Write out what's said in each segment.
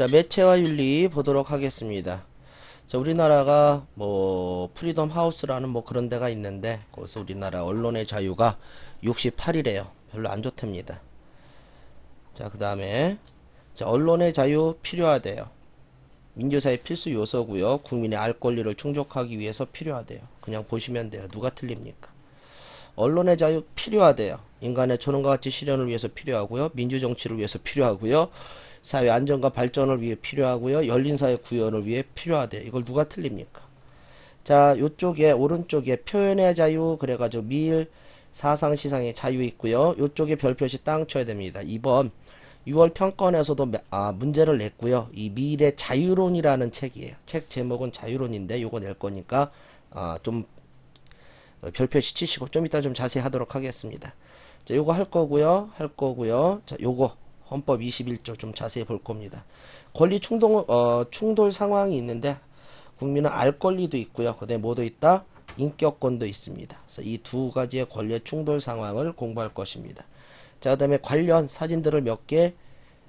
자, 매체와 윤리 보도록 하겠습니다. 자, 우리나라가 뭐 프리덤 하우스라는 뭐 그런 데가 있는데 거기서 우리나라 언론의 자유가 68이래요. 별로 안 좋답니다. 자, 그 다음에 자, 언론의 자유 필요하대요. 민주사회 필수 요소고요. 국민의 알 권리를 충족하기 위해서 필요하대요. 그냥 보시면 돼요. 누가 틀립니까? 언론의 자유 필요하대요. 인간의 초능과 가치 실현을 위해서 필요하고요. 민주정치를 위해서 필요하고요. 사회 안정과 발전을 위해 필요하고요. 열린사회 구현을 위해 필요하대요. 이걸 누가 틀립니까? 자, 요쪽에 오른쪽에 표현의 자유 그래가지고 미일 사상 시상의 자유 있고요. 요쪽에 별표시 땅 쳐야 됩니다. 2번 6월 평가원에서도 문제를 냈고요. 이 미일의 자유론이라는 책이에요. 책 제목은 자유론인데 요거 낼 거니까 좀 별표시 치시고 좀 이따 좀 자세히 하도록 하겠습니다. 자, 요거 할 거고요. 자, 요거 헌법 21조 좀 자세히 볼 겁니다. 권리 충돌 상황이 있는데 국민은 알 권리도 있고요. 그다음에 뭐도 있다? 인격권도 있습니다. 그래서 이 두 가지의 권리의 충돌 상황을 공부할 것입니다. 자, 그다음에 관련 사진들을 몇 개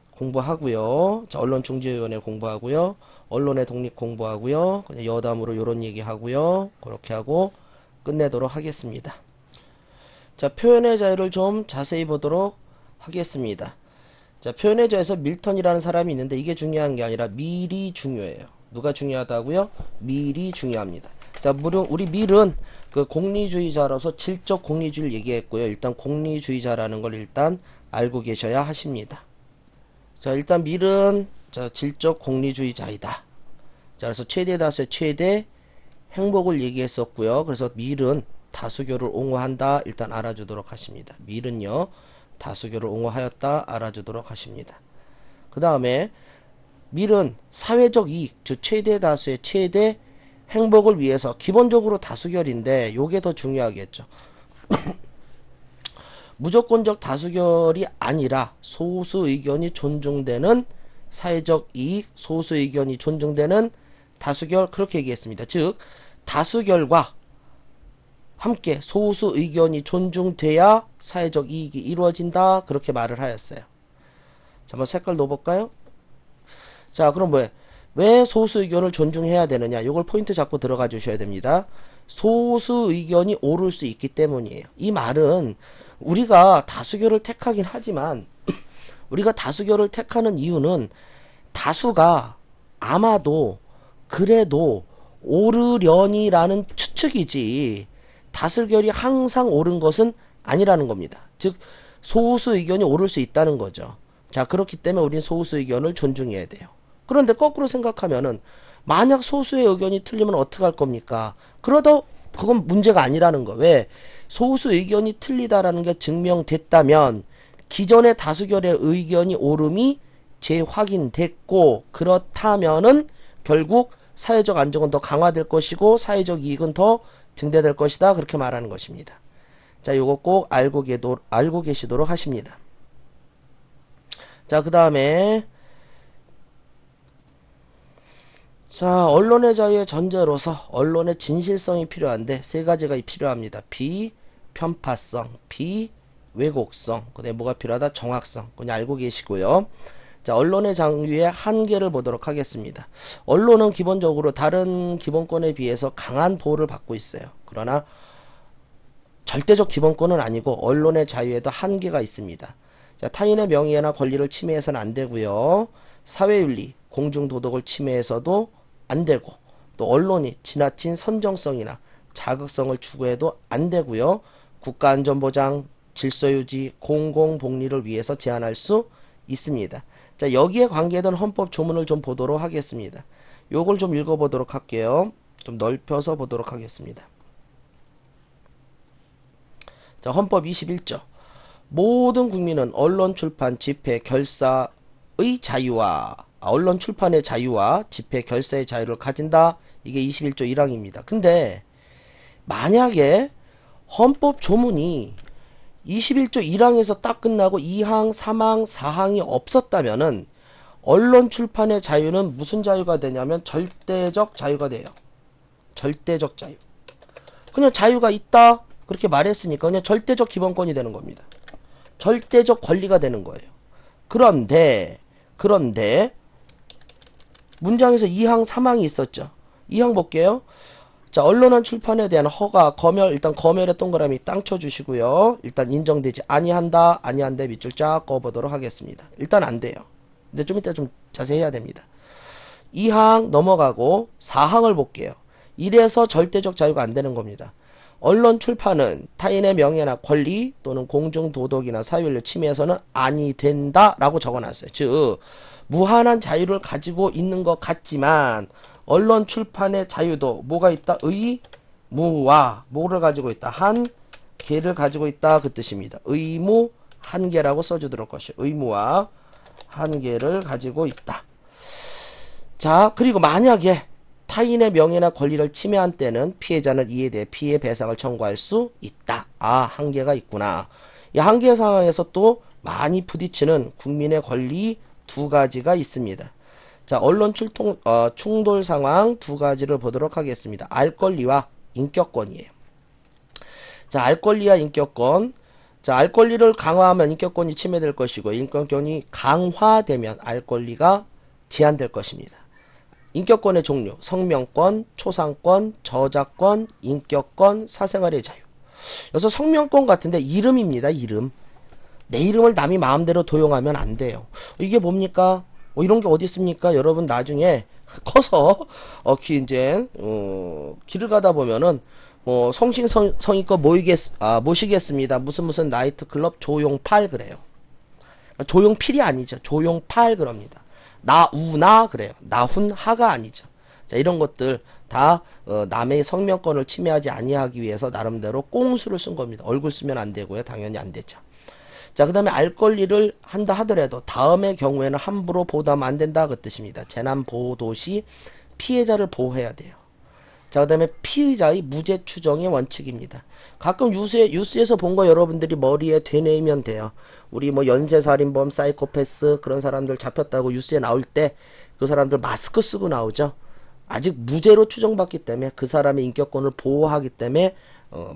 공부하고요. 자, 언론중재위원회 공부하고요. 언론의 독립 공부하고요. 그냥 여담으로 요런 얘기 하고요. 그렇게 하고 끝내도록 하겠습니다. 자, 표현의 자유를 좀 자세히 보도록 하겠습니다. 자, 표현의 자유에서 밀턴이라는 사람이 있는데 이게 중요한 게 아니라 밀이 중요해요. 누가 중요하다고요? 밀이 중요합니다. 자, 우리 밀은 그 공리주의자로서 질적 공리주의를 얘기했고요. 일단 공리주의자라는 걸 일단 알고 계셔야 하십니다. 자, 일단 밀은 자, 질적 공리주의자이다. 자, 그래서 최대 다수의 최대 행복을 얘기했었고요. 그래서 밀은 다수교를 옹호한다. 일단 알아주도록 하십니다. 밀은요. 다수교를 옹호하였다. 알아주도록 하십니다. 그 다음에 밀은 사회적 이익, 즉 최대 다수의 최대 행복을 위해서 기본적으로 다수결인데 요게 더 중요하겠죠. 무조건적 다수결이 아니라 소수 의견이 존중되는 사회적 이익, 소수 의견이 존중되는 다수결 그렇게 얘기했습니다. 즉 다수결과 함께 소수 의견이 존중돼야 사회적 이익이 이루어진다. 그렇게 말을 하였어요. 자, 한번 색깔 넣어볼까요? 자, 그럼 왜 소수 의견을 존중해야 되느냐? 이걸 포인트 잡고 들어가 주셔야 됩니다. 소수 의견이 옳을 수 있기 때문이에요. 이 말은 우리가 다수결을 택하긴 하지만 우리가 다수결을 택하는 이유는 다수가 아마도 그래도 옳으려니라는 추측이지 다수결이 항상 옳은 것은 아니라는 겁니다. 즉 소수 의견이 옳을 수 있다는 거죠. 자, 그렇기 때문에 우리는 소수 의견을 존중해야 돼요. 그런데 거꾸로 생각하면은 만약 소수의 의견이 틀리면 어떻게 할 겁니까? 그러다 그건 문제가 아니라는 거. 왜? 소수 의견이 틀리다라는 게 증명됐다면 기존의 다수결의 의견이 옳음이 재확인됐고 그렇다면은 결국 사회적 안정은 더 강화될 것이고 사회적 이익은 더 증대될 것이다. 그렇게 말하는 것입니다. 자, 요거 꼭 알고 계시도록 하십니다. 자, 그 다음에 자, 언론의 자유의 전제로서 언론의 진실성이 필요한데 세 가지가 필요합니다. 비편파성, 비왜곡성, 그다음에 뭐가 필요하다? 정확성. 그냥 알고 계시고요. 자, 언론의 자유의 한계를 보도록 하겠습니다. 언론은 기본적으로 다른 기본권에 비해서 강한 보호를 받고 있어요. 그러나 절대적 기본권은 아니고 언론의 자유에도 한계가 있습니다. 자, 타인의 명예나 권리를 침해해서는 안 되고요. 사회윤리, 공중도덕을 침해해서도 안 되고 또 언론이 지나친 선정성이나 자극성을 추구해도 안 되고요. 국가안전보장, 질서유지, 공공복리를 위해서 제한할 수 있습니다. 자, 여기에 관계된 헌법 조문을 좀 보도록 하겠습니다. 요걸 좀 읽어보도록 할게요. 좀 넓혀서 보도록 하겠습니다. 자, 헌법 21조. 모든 국민은 언론, 출판, 집회, 결사의 자유와 언론 출판의 자유와 집회, 결사의 자유를 가진다. 이게 21조 1항입니다. 근데 만약에 헌법 조문이 21조 1항에서 딱 끝나고 2항, 3항, 4항이 없었다면은 언론 출판의 자유는 무슨 자유가 되냐면 절대적 자유가 돼요. 절대적 자유. 그냥 자유가 있다 그렇게 말했으니까 그냥 절대적 기본권이 되는 겁니다. 절대적 권리가 되는 거예요. 그런데 문장에서 2항, 3항이 있었죠. 2항 볼게요. 자, 언론한 출판에 대한 허가, 검열, 일단 검열의 동그라미 땅 쳐주시고요. 일단 인정되지 아니한다, 아니한데 밑줄 쫙 그어보도록 하겠습니다. 일단 안 돼요. 근데 좀 이따 좀 자세히 해야 됩니다. 2항 넘어가고 4항을 볼게요. 이래서 절대적 자유가 안 되는 겁니다. 언론 출판은 타인의 명예나 권리 또는 공중도덕이나 사유를 침해해서는 아니 된다라고 적어놨어요. 즉 무한한 자유를 가지고 있는 것 같지만 언론 출판의 자유도 뭐가 있다? 의무와 뭐를 가지고 있다? 한계를 가지고 있다 그 뜻입니다. 의무 한계라고 써주도록 것이요. 의무와 한계를 가지고 있다. 자, 그리고 만약에 타인의 명예나 권리를 침해한 때는 피해자는 이에 대해 피해 배상을 청구할 수 있다. 아, 한계가 있구나. 이 한계 상황에서 또 많이 부딪히는 국민의 권리 두 가지가 있습니다. 자, 언론 충돌 상황 두 가지를 보도록 하겠습니다. 알 권리와 인격권이에요. 자, 알 권리와 인격권. 자, 알 권리를 강화하면 인격권이 침해될 것이고 인격권이 강화되면 알 권리가 제한될 것입니다. 인격권의 종류, 성명권, 초상권, 저작권, 인격권, 사생활의 자유. 여기서 성명권 같은데 이름입니다. 이름. 내 이름을 남이 마음대로 도용하면 안 돼요. 이게 뭡니까? 이런 게 어디 있습니까? 여러분 나중에 커서 이제 길을 가다 보면은 성심성의껏 모시겠습니다. 무슨 나이트클럽 조용팔 그래요. 조용필이 아니죠. 조용팔 그럽니다. 나우나 그래요. 나훈하가 아니죠. 자, 이런 것들 다 남의 성명권을 침해하지 아니하기 위해서 나름대로 꽁수를 쓴 겁니다. 얼굴 쓰면 안 되고요. 당연히 안 되죠. 자, 그 다음에 알 권리를 한다 하더라도 다음의 경우에는 함부로 보도하면 안 된다 그 뜻입니다. 재난 보도 시 피해자를 보호해야 돼요. 자, 그 다음에 피의자의 무죄 추정의 원칙입니다. 가끔 뉴스에서 본 거 여러분들이 머리에 되뇌이면 돼요. 우리 연쇄살인범, 사이코패스 그런 사람들 잡혔다고 뉴스에 나올 때 그 사람들 마스크 쓰고 나오죠. 아직 무죄로 추정받기 때문에 그 사람의 인격권을 보호하기 때문에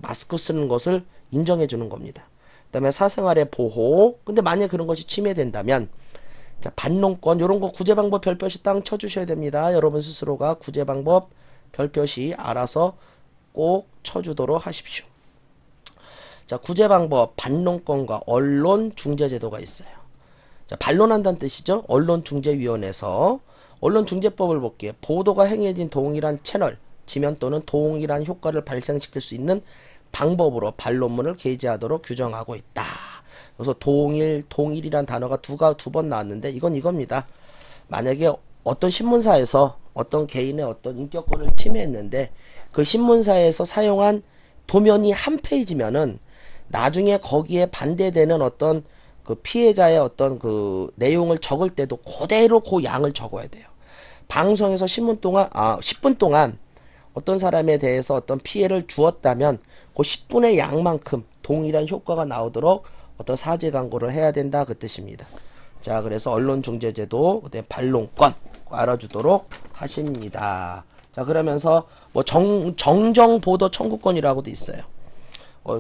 마스크 쓰는 것을 인정해 주는 겁니다. 그 다음에 사생활의 보호. 근데 만약 그런 것이 침해된다면 자, 반론권 요런 거 구제방법 별표시 땅 쳐주셔야 됩니다. 여러분 스스로가 구제방법 별표시 알아서 꼭 쳐주도록 하십시오. 자, 구제방법 반론권과 언론중재제도가 있어요. 자, 반론한다는 뜻이죠. 언론중재위원회에서 언론중재법을 볼게요. 보도가 행해진 동일한 채널, 지면 또는 동일한 효과를 발생시킬 수 있는 방법으로 반론문을 게재하도록 규정하고 있다. 그래서 동일이란 단어가 두 번 나왔는데 이건 이겁니다. 만약에 어떤 신문사에서 어떤 개인의 어떤 인격권을 침해했는데 그 신문사에서 사용한 도면이 한 페이지면은 나중에 거기에 반대되는 어떤 그 피해자의 어떤 그 내용을 적을 때도 그대로 그 양을 적어야 돼요. 방송에서 10분 동안 어떤 사람에 대해서 어떤 피해를 주었다면 그 10분의 양만큼 동일한 효과가 나오도록 어떤 사죄 광고를 해야 된다 그 뜻입니다. 자, 그래서 언론중재제도, 그다음에 반론권 알아주도록 하십니다. 자, 그러면서 정정보도 청구권이라고도 있어요.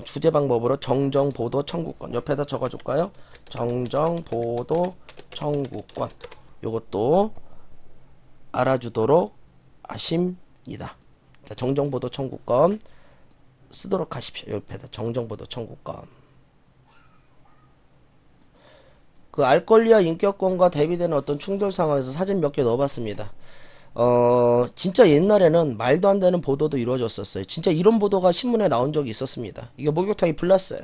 주제 방법으로 정정보도 청구권 옆에다 적어줄까요? 정정보도 청구권 요것도 알아주도록 하십니다. 자, 정정보도 청구권 쓰도록 하십시오. 옆에다 정정보도 청구권. 그 알 권리와 인격권과 대비되는 어떤 충돌 상황에서 사진 몇 개 넣어봤습니다. 진짜 옛날에는 말도 안 되는 보도도 이루어졌었어요. 진짜 이런 보도가 신문에 나온 적이 있었습니다. 이게 목욕탕이 불났어요.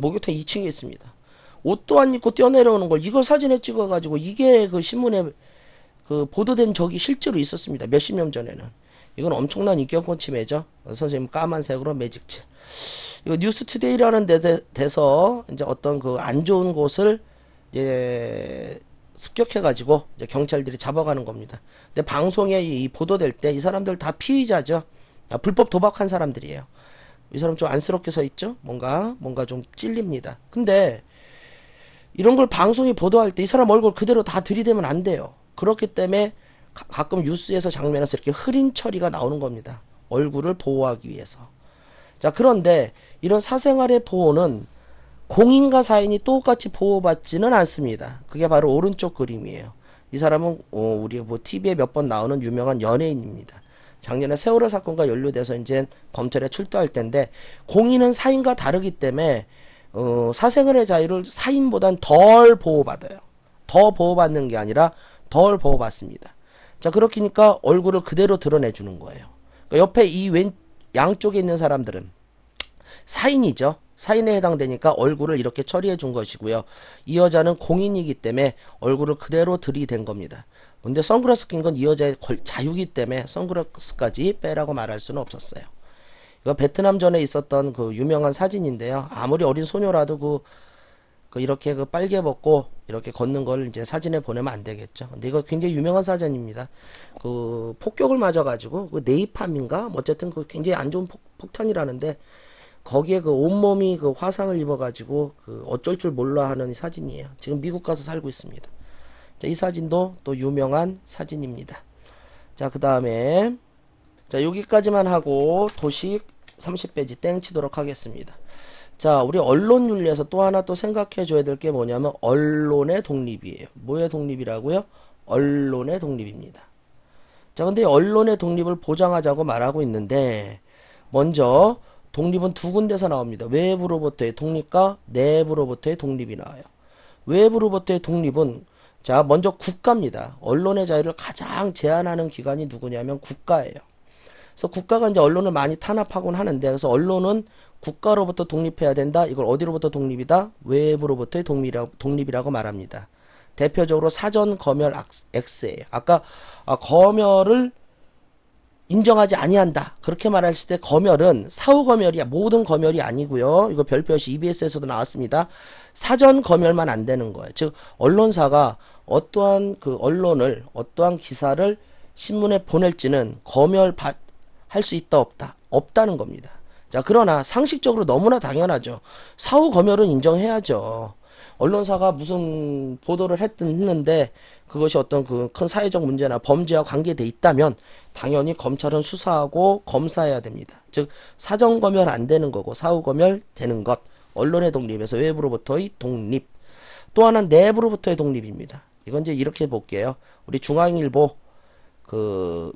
목욕탕 2층에 있습니다. 옷도 안 입고 뛰어내려오는 걸 이걸 사진에 찍어가지고 이게 그 신문에 그 보도된 적이 실제로 있었습니다. 몇십 년 전에는. 이건 엄청난 인격권 침해죠. 선생님 까만색으로 매직체. 이거 뉴스투데이라는 데서 이제 어떤 그 안 좋은 곳을 이제 습격해가지고 이제 경찰들이 잡아가는 겁니다. 근데 방송에 이 보도될 때 이 사람들 다 피의자죠. 불법 도박한 사람들이에요. 이 사람 좀 안쓰럽게 서 있죠? 뭔가 좀 찔립니다. 근데 이런 걸 방송이 보도할 때 이 사람 얼굴 그대로 다 들이대면 안 돼요. 그렇기 때문에 가끔 뉴스에서 장면에서 이렇게 흐린 처리가 나오는 겁니다. 얼굴을 보호하기 위해서. 자, 그런데 이런 사생활의 보호는 공인과 사인이 똑같이 보호받지는 않습니다. 그게 바로 오른쪽 그림이에요. 이 사람은 우리 뭐 TV에 몇 번 나오는 유명한 연예인입니다. 작년에 세월호 사건과 연루돼서 이제 검찰에 출두할 텐데, 공인은 사인과 다르기 때문에 사생활의 자유를 사인보단 덜 보호받아요. 더 보호받는 게 아니라 덜 보호받습니다. 자, 그렇게니까 얼굴을 그대로 드러내주는 거예요. 그러니까 옆에 이 양쪽에 있는 사람들은 사인이죠. 사인에 해당되니까 얼굴을 이렇게 처리해 준 것이고요. 이 여자는 공인이기 때문에 얼굴을 그대로 들이댄 겁니다. 근데 선글라스 낀 건 이 여자의 자유이기 때문에 선글라스까지 빼라고 말할 수는 없었어요. 이거 베트남전에 있었던 그 유명한 사진인데요. 아무리 어린 소녀라도 이렇게 빨개 벗고 이렇게 걷는 걸 이제 사진에 보내면 안 되겠죠. 근데 이거 굉장히 유명한 사진입니다. 폭격을 맞아가지고 네이팜인가 어쨌든 굉장히 안 좋은 폭탄이라는데, 거기에 온몸이 화상을 입어가지고 어쩔 줄 몰라 하는 사진이에요. 지금 미국 가서 살고 있습니다. 자, 이 사진도 또 유명한 사진입니다. 자, 그 다음에 자, 여기까지만 하고 도식 30페이지 땡 치도록 하겠습니다. 자, 우리 언론윤리에서 또 하나 또 생각해 줘야 될 게 뭐냐면 언론의 독립이에요. 뭐의 독립이라고요? 언론의 독립입니다. 자, 근데 언론의 독립을 보장하자고 말하고 있는데, 먼저 독립은 두 군데서 나옵니다. 외부로부터의 독립과 내부로부터의 독립이 나와요. 외부로부터의 독립은 자, 먼저 국가입니다. 언론의 자유를 가장 제한하는 기관이 누구냐면 국가예요. 그래서 국가가 이제 언론을 많이 탄압하곤 하는데, 그래서 언론은 국가로부터 독립해야 된다. 이걸 어디로부터 독립이다? 외부로부터의 독립이라고 말합니다. 대표적으로 사전 검열 X예요. 아까 검열을 인정하지 아니한다. 그렇게 말했을 때 검열은 사후 검열이야. 모든 검열이 아니고요. 이거 별표시 EBS에서도 나왔습니다. 사전 검열만 안 되는 거예요. 즉 언론사가 어떠한 언론을 어떠한 기사를 신문에 보낼지는 검열할 수 있다 없다? 없다는 겁니다. 자, 그러나 상식적으로 너무나 당연하죠. 사후 검열은 인정해야죠. 언론사가 무슨 보도를 했는데 그것이 어떤 큰 사회적 문제나 범죄와 관계돼 있다면 당연히 검찰은 수사하고 검사해야 됩니다. 즉 사전 검열 안 되는 거고 사후 검열 되는 것. 언론의 독립에서 외부로부터의 독립. 또 하나는 내부로부터의 독립입니다. 이건 이제 이렇게 볼게요. 우리 중앙일보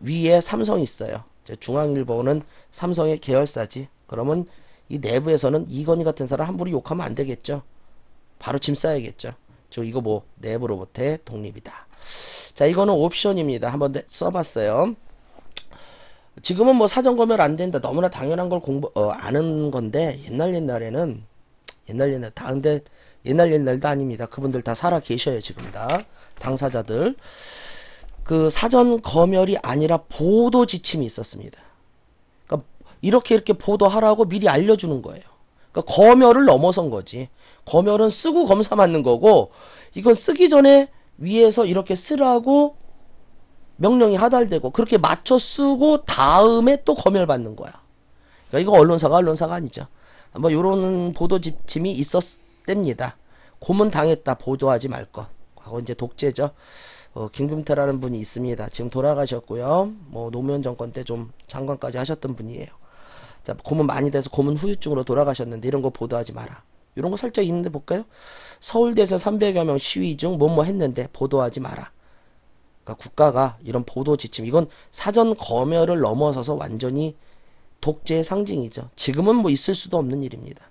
위에 삼성이 있어요. 중앙일보는 삼성의 계열사지. 그러면 이 내부에서는 이건희 같은 사람 함부로 욕하면 안 되겠죠. 바로 짐 싸야겠죠. 이거 내부로부터의 독립이다. 자, 이거는 옵션입니다. 한번 써봤어요. 지금은 사전 검열 안 된다. 너무나 당연한 걸 아는 건데, 옛날에는, 근데 옛날도 아닙니다. 그분들 다 살아 계셔요, 지금 다. 당사자들. 사전 검열이 아니라 보도 지침이 있었습니다. 그러니까 이렇게 보도하라고 미리 알려주는 거예요. 그러니까 검열을 넘어선 거지. 검열은 쓰고 검사 맞는 거고, 이건 쓰기 전에 위에서 이렇게 쓰라고 명령이 하달되고, 그렇게 맞춰 쓰고 다음에 또 검열 받는 거야. 그러니까 이거 언론사가 아니죠. 요런 보도 지침이 있었답니다. 고문 당했다, 보도하지 말 것. 과거 이제 독재죠. 김금태라는 분이 있습니다. 지금 돌아가셨고요. 노무현 정권 때 좀 장관까지 하셨던 분이에요. 자, 고문 많이 돼서 고문 후유증으로 돌아가셨는데 이런 거 보도하지 마라. 이런 거 살짝 있는데 볼까요? 서울대에서 300여 명 시위 중 뭐뭐 했는데 보도하지 마라. 그러니까 국가가 이런 보도 지침, 이건 사전 검열을 넘어서서 완전히 독재의 상징이죠. 지금은 있을 수도 없는 일입니다.